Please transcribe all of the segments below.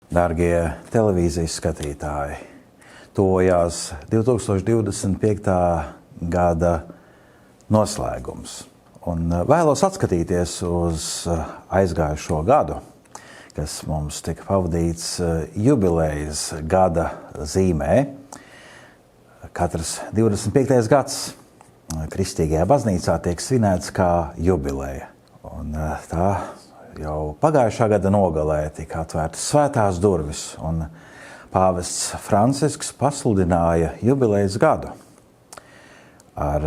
Dārgie televīzijas skatītāji, tuvojās 2025. gada noslēgums. Un vēlos atskatīties uz aizgājušo gadu, kas mums tika pavadīts jubilejas gada zīmē. Katrs 25. gads Kristīgajā baznīcā tiek svinēts kā jubileja. Un tā jau pagājušā gada nogalē tika atvērtas svētās durvis, un pāvests Francisks pasludināja jubilejas gadu ar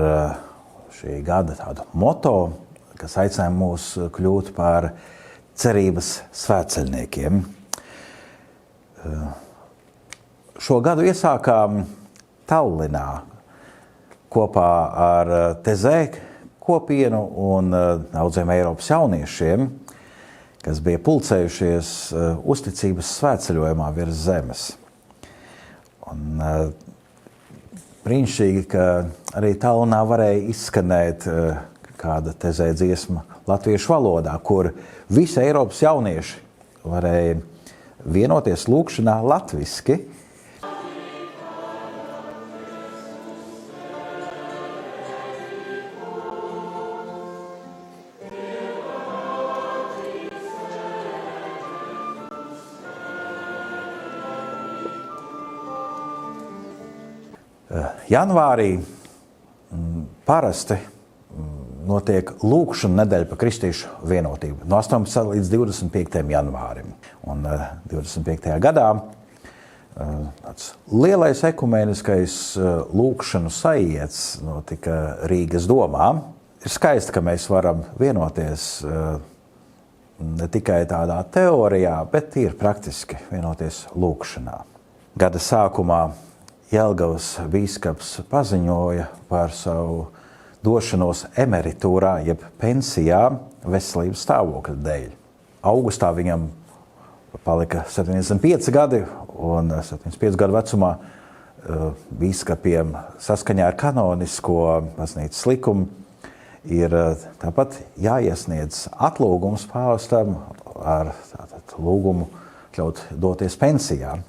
šī gada tādu moto, kas aicina mūs kļūt par cerības svētceļniekiem. Šo gadu iesākām Tallinā kopā ar Tezē kopienu un daudziem Eiropas jauniešiem, kas bija pulcējušies uzticības svētceļojumā virs zemes. Un brīnišķīgi, ka arī Tallinā varēja izskanēt kāda Tezē dziesma latviešu valodā, kur visi Eiropas jaunieši varēja vienoties lūkšanā latviski. Janvārī parasti notiek lūkšana nedēļa par kristīšu vienotību no 18. līdz 25. janvārim. Un 25. gadā tāds lielais ekumēniskais lūkšanu sajiets notika Rīgas domā. Ir skaisti, ka mēs varam vienoties ne tikai tādā teorijā, bet ir praktiski vienoties lūkšanā. Gada sākumā Jelgavas bīskaps paziņoja par savu došanos emeritūrā, jeb pensijā veselības stāvokļa dēļ. Augustā viņam palika 75 gadi, un 75 gadu vecumā bīskapiem saskaņā ar kanonisko baznīcas likumu ir tāpat jāiesniedz atlūgums pāvestam ar lūgumu ļaut doties pensijā.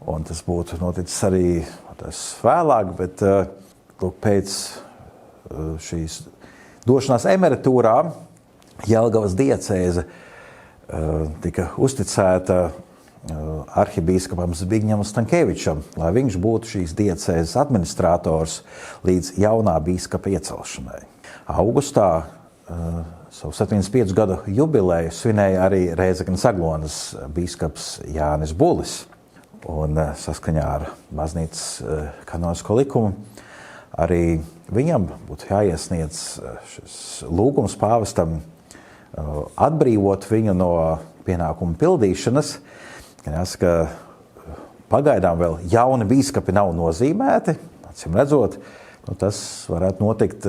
Un tas būtu noticis arī vēlāk, bet pēc šīs došanās emeritūrā Jelgavas diecēze tika uzticēta arhibīskapam Zbigņevam Stankēvičam, lai viņš būtu šīs diecēzes administrators līdz jaunā bīskapa iecelšanai. Augustā savu 75 gadu jubileju svinēja arī Rēzeknes Aglonas bīskaps Jānis Bulis. Un saskaņā ar baznīcas kanonisko likumu arī viņam būtu jāiesniedz šis lūgums pāvestam atbrīvot viņu no pienākumu pildīšanas. Jāsaka, pagaidām vēl jauni bīskapi nav nozīmēti, acīm redzot, tas varētu notikt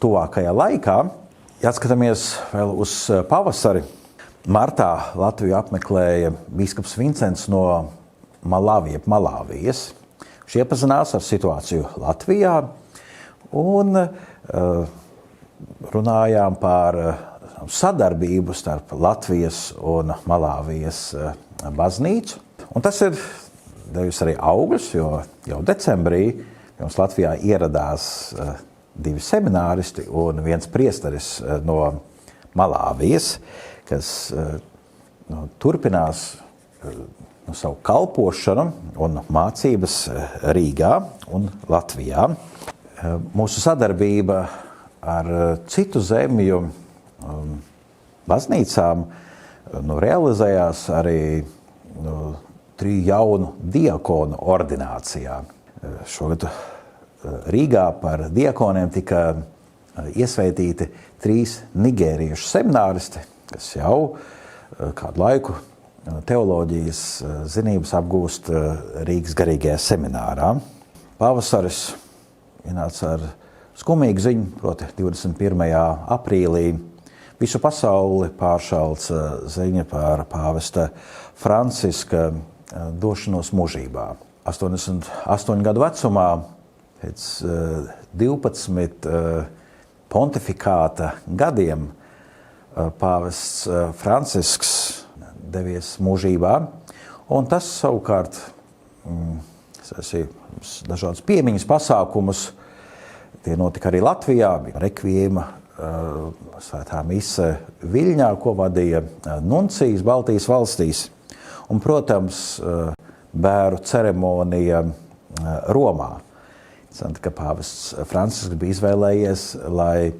tuvākajā laikā. Jāskatāmies vēl uz pavasari. Martā Latviju apmeklēja bīskaps Vincents no Malāvijas. Viņš iepazinās ar situāciju Latvijā un runājām par sadarbību starp Latvijas un Malāvijas baznīcu. Un tas ir devis arī augļus, jo jau decembrī mums Latvijā ieradās 2 semināristi un viens priesteris no Malāvijas, kas turpinās savu kalpošanu un mācības Rīgā un Latvijā. Mūsu sadarbība ar citu zemju baznīcām realizējās arī 3 jaunu diakonu ordinācijā. Šogad Rīgā par diakoniem tika iesvētīti 3 nigēriešu semināristi, kas jau kādu laiku teoloģijas zinības apgūst Rīgas garīgajā seminārā. Pavasaris ienāca ar skumīgu ziņu, proti 21. aprīlī visu pasauli pāršalts ziņa par pāvesta Franciska došanos mūžībā. 88 gadu vecumā, pēc 12 pontifikāta gadiem, pāvests Francisks devies mūžībā. Un tas savukārt dažādas piemiņas pasākumus. Tie notika arī Latvijā, bija rekviema, svētā mise Viļņā, ko vadīja nuncijs Baltijas valstīs. Un, protams, bēru ceremonija Romā. Ka pāvests Francisks bija izvēlējies, lai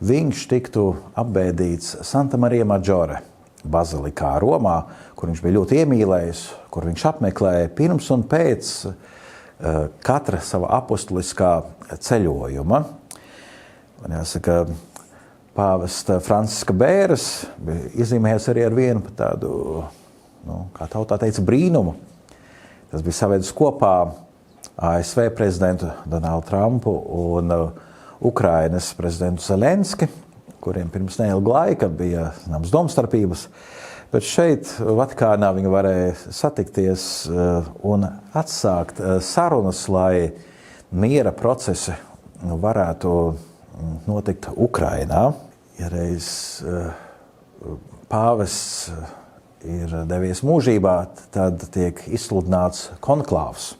viņš tiktu apbēdīts Santa Marija Maggiore bazilikā Romā, kur viņš bija ļoti iemīlējis, kur viņš apmeklēja pirms un pēc katra sava apostuliskā ceļojuma. Man jāsaka, pāvesta Franciska bēres bija iezīmējies arī ar vienu tādu, kā tautā teica, brīnumu. Tas bija savedis kopā ASV prezidentu Donaldu Trumpu un Ukrainas prezidentu Zelenski, kuriem pirms neilga laika bija domstarpības. Bet šeit Vatikānā viņi varēja satikties un atsākt sarunas, lai miera procesi varētu notikt Ukrainā. Ja reiz pāvests ir devies mūžībā, tad tiek izsludināts konklāvs,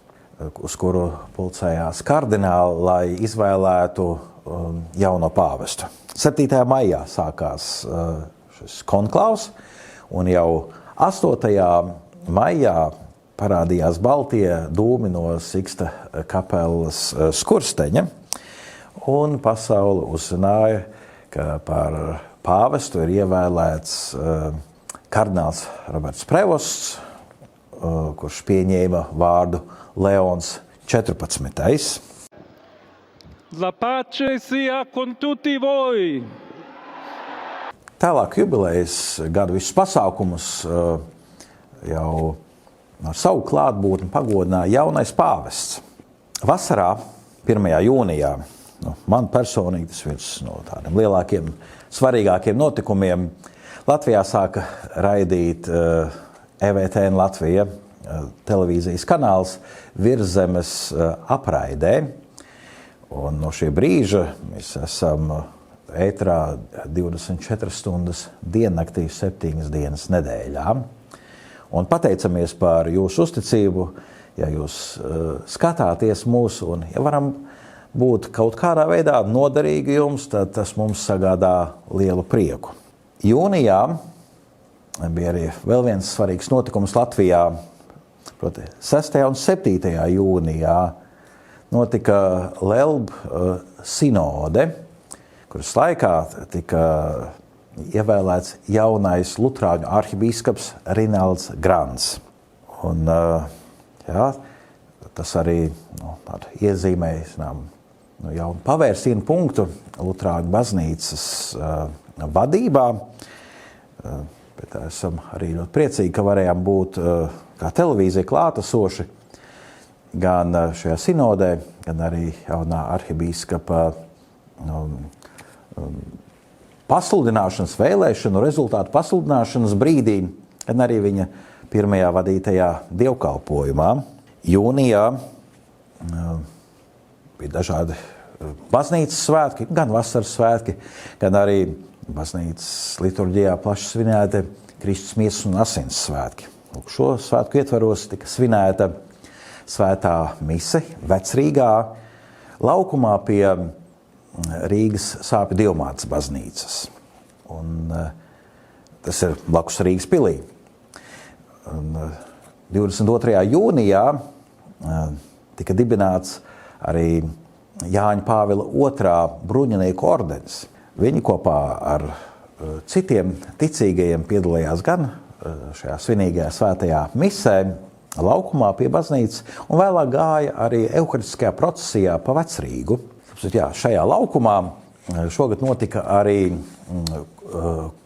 uz kuru pulcējās kardināli, lai izvēlētu jauno pāvestu. 7. maijā sākās šis konklāvs, un jau 8. maijā parādījās baltie dūmi no Siksta kapelas skursteņa, un pasaule uzzināja, ka par pāvestu ir ievēlēts kardināls Roberts Prevosts, kurš pieņēma vārdu Leons 14. La pace sia con tutti voi. Tālāk jubilejas gadu visus pasākumus jau ar savu klātbūtni pagodināja jaunais pāvests. Vasarā, 1. jūnijā, man personīgi tas viens no tādiem lielākiem, svarīgākiem notikumiem, Latvijā sāka raidīt EVTN Latvija televīzijas kanāls Virszemes apraidē. Un no šī brīža mēs esam ētrā 24 stundas diennaktī, 7 dienas nedēļā. Un pateicamies par jūsu uzticību, ja jūs skatāties mūsu un ja varam būt kaut kādā veidā noderīgi jums, tad tas mums sagādā lielu prieku. Jūnijā bija arī vēl viens svarīgs notikums Latvijā, proti 6. un 7. jūnijā notika Lelb sinode, kuras laikā tika ievēlēts jaunais lutrāņu arhibīskaps Rinalds Grants. Un, tas arī iezīmēja jaunu pavērsienu punktu lutrāņu baznīcas vadībā. Bet esam arī ļoti priecīgi, ka varējām būt kā televīzija klātesoši gan šajā sinodē, gan arī jaunā arhibīskapa pasludināšanas vēlēšanu, rezultātu pasludināšanas brīdī, gan arī viņa pirmajā vadītajā dievkalpojumā. Jūnijā bija dažādi baznīcas svētki, gan vasaras svētki, gan arī baznīcas liturģijā plaši svinēti Kristus miesas un asins svētki. Šo svētku ietvaros tika svinēta svētā mise Vecrīgā, laukumā pie Rīgas Sāpju Dievmātes baznīcas. Un tas ir blakus Rīgas pilī. Un 22. jūnijā tika dibināts arī Jāņa Pāvila II bruņinieku ordenis. Viņi kopā ar citiem ticīgajiem piedalījās gan šajā svinīgajā svētajā misē laukumā pie baznīcas un vēlāk gāja arī euharistiskajā procesijā pa Vecrīgu. Šajā laukumā šogad notika arī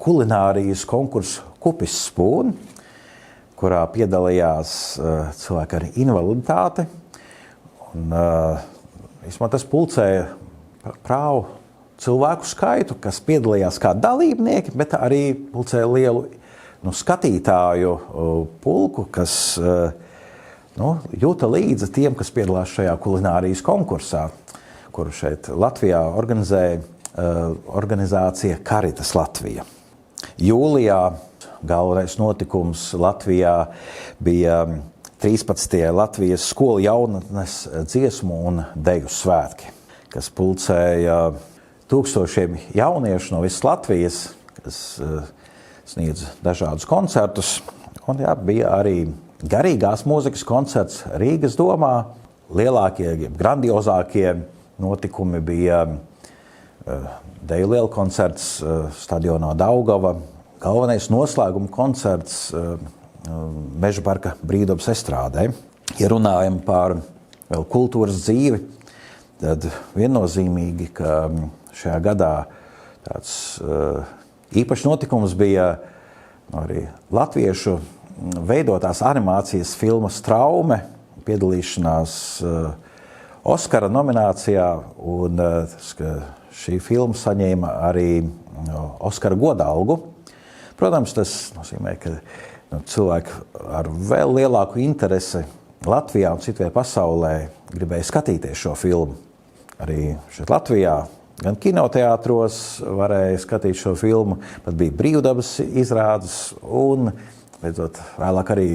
kulinārijas konkurss Kupis Spūn, kurā piedalījās cilvēki ar invaliditāti. Un, tas pulcēja prāvu cilvēku skaitu, kas piedalījās kā dalībnieki, bet arī pulcēja lielu skatītāju pulku, kas jūta līdzi tiem, kas piedalās šajā kulinārijas konkursā, kuru šeit Latvijā organizēja organizācija Caritas Latvija. Jūlijā galvenais notikums Latvijā bija 13. Latvijas skolu jaunatnes dziesmu un deju svētki, kas pulcēja tūkstošiem jauniešu no visas Latvijas, kas sniedz dažādus koncertus. Un bija arī garīgās mūzikas koncerts Rīgas domā. Lielākie, grandiozākie notikumi bija deju lielkoncerts stadionā Daugava, galvenais noslēguma koncerts Meža parka Brīvdabas estrādē. Ja runājam par vēl kultūras dzīvi, tad viennozīmīgi, ka šajā gadā tāds īpašs notikums bija arī latviešu veidotās animācijas filmas Traume, piedalīšanās Oskara nominācijā, un šī filma saņēma arī Oskara godalgu. Protams, tas nozīmē, ka cilvēki ar vēl lielāku interesi Latvijā un citviet pasaulē gribēja skatīties šo filmu. Arī šeit Latvijā, gan kinoteātros varēja skatīt šo filmu, pat bija Brīvdabas izrādes, un vēlāk arī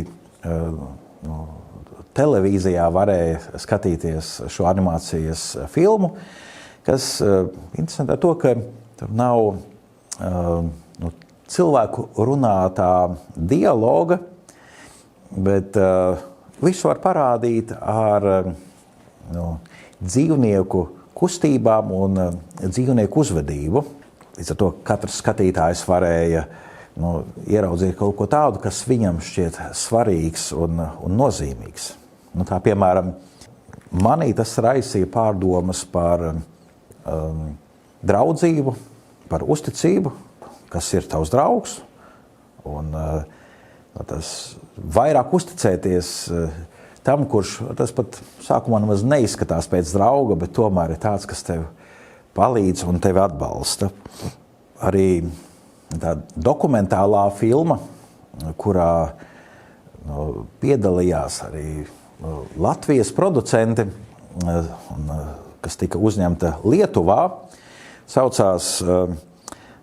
televīzijā varēja skatīties šo animācijas filmu, kas interesanti ar to, ka tur nav cilvēku runātā dialoga, bet visu var parādīt ar dzīvnieku kustībām un dzīvnieku uzvedību. Līdz ar to katrs skatītājs varēja ieraudzīt kaut ko tādu, kas viņam šķiet svarīgs un nozīmīgs. Tā, piemēram, manī tas raisīja pārdomas par draudzību, par uzticību, kas ir tavs draugs, un tas vairāk uzticēties tam, kurš tas pat sākumā nemaz neizskatās pēc drauga, bet tomēr ir tāds, kas tev palīdz un tevi atbalsta. Arī tā dokumentālā filma, kurā piedalījās arī Latvijas producenti, kas tika uzņemta Lietuvā, saucās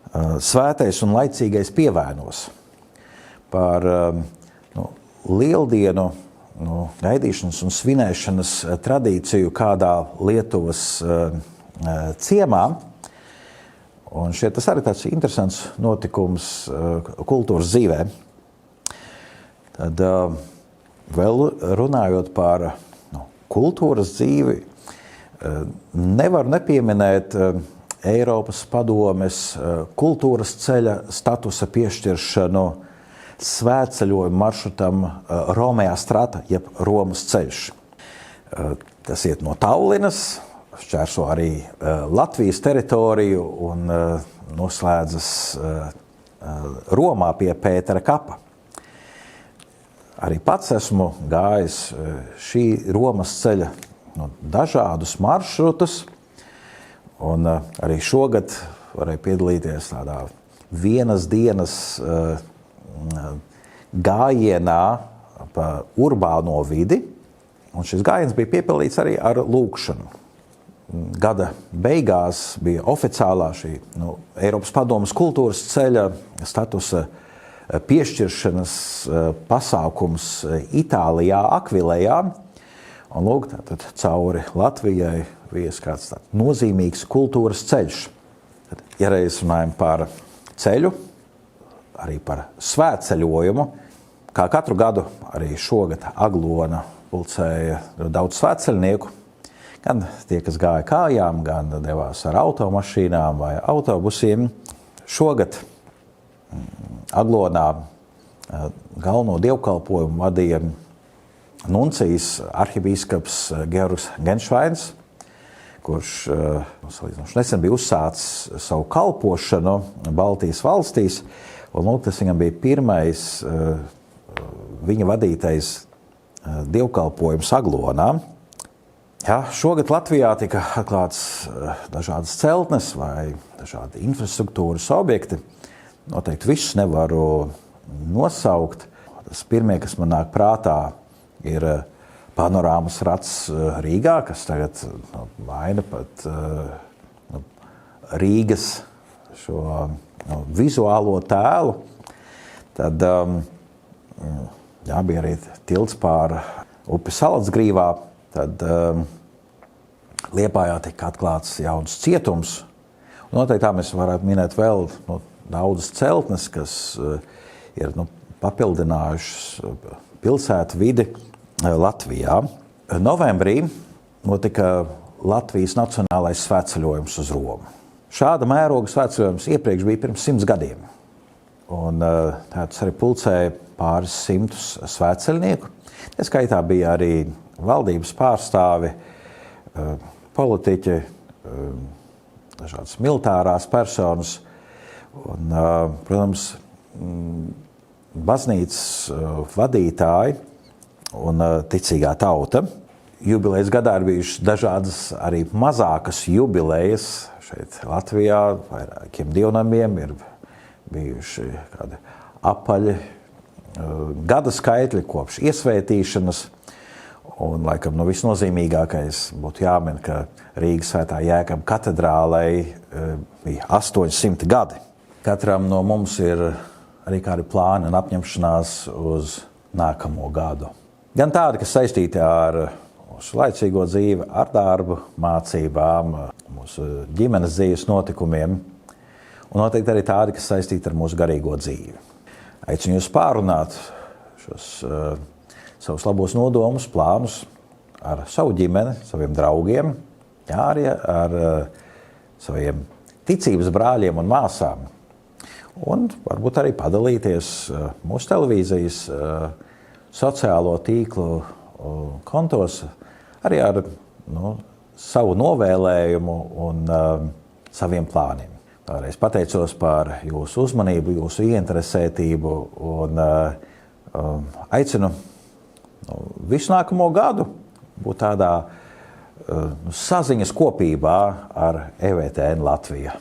Svētais un laicīgais pievēnos, par lieldienu gaidīšanas un svinēšanas tradīciju kādā Lietuvas ciemā. Un šeit tas arī tāds interesants notikums kultūras dzīvē. Tad vēl runājot par kultūras dzīvi, nevaru nepieminēt Eiropas padomes kultūras ceļa statusa piešķiršanu svētceļojumu maršrutam Romea Strata, jeb Romas ceļš. Tas iet no Tallinas, šķērso arī Latvijas teritoriju un noslēdzas Romā pie Pētera kapa. Arī pats esmu gājis šī Romas ceļa dažādus maršrutus, un arī šogad varēja piedalīties tādā vienas dienas gājienā pa urbāno vidi, un šis gājiens bija piepildīts arī ar lūkšanu. Gada beigās bija oficiālā šī Eiropas padomes kultūras ceļa statusa piešķiršanas pasākums Itālijā, Akvilejā, un lūk, tātad cauri Latvijai vies kāds tāds nozīmīgs kultūras ceļš. Tad, ja reiz runājam par ceļu, arī par svētceļojumu, kā katru gadu arī šogad Aglona pulcēja daudz svētceļnieku, gan tie, kas gāja kājām, gan devās ar automašīnām vai autobusiem. Šogad Aglonā galveno dievkalpojumu vadīja nuncijas arhibīskaps Georgs Genšvains, kurš nesen bija uzsācis savu kalpošanu Baltijas valstīs, un tas viņam bija pirmais viņa vadītais dievkalpojums Aglonā. Šogad Latvijā tika atklāts dažādas celtnes vai dažādi infrastruktūras objekti. Noteikti visus nevaru nosaukt. Tas pirmie, kas man nāk prātā, ir panorāmas rats Rīgā, kas tagad maina pat Rīgas šo vizuālo tēlu. Tad bija arī tilts pār upi Salatsgrīvā. Tad Liepājā tika atklāts jauns cietums. Noteikti tā mēs varētu minēt vēl daudzas celtnes, kas ir papildinājušas pilsētu vidi Latvijā. Novembrī notika Latvijas nacionālais svētceļojums uz Romu. Šāda mēroga svētceļojums iepriekš bija pirms 100 gadiem. Un tāds arī pulcēja pāris simtus svētceļnieku. Tā skaitā bija arī valdības pārstāvi, politiķi, dažādas militārās personas un, protams, baznīcas vadītāji un ticīgā tauta. Jubilejas gadā ir bijušas dažādas arī mazākas jubilejas. Šeit Latvijā vairākiem dievnamiem ir bijuši kādi apaļi gada skaitļi kopš iesvētīšanas. Un, laikam, visnozīmīgākais būtu jāmin, ka Rīgas Svētā Jēkaba katedrālei bija 800 gadi. Katram no mums ir arī kādi plāni un apņemšanās uz nākamo gadu. Gan tādi, kas saistīti ar mūsu laicīgo dzīvi, ar darbu, mācībām, mūsu ģimenes dzīves notikumiem, un noteikti arī tādi, kas saistīti ar mūsu garīgo dzīvi. Aicinu jūs pārunāt šos savus labos nodomus, plānus ar savu ģimeni, saviem draugiem, arī ar saviem ticības brāļiem un māsām. Un varbūt arī padalīties mūsu televīzijas sociālo tīklu kontos arī ar savu novēlējumu un saviem plāniem. Vēlreiz pateicos par jūsu uzmanību, jūsu ieinteresētību un aicinu visu nākamo gadu būt tādā saziņas kopībā ar EVTN Latviju.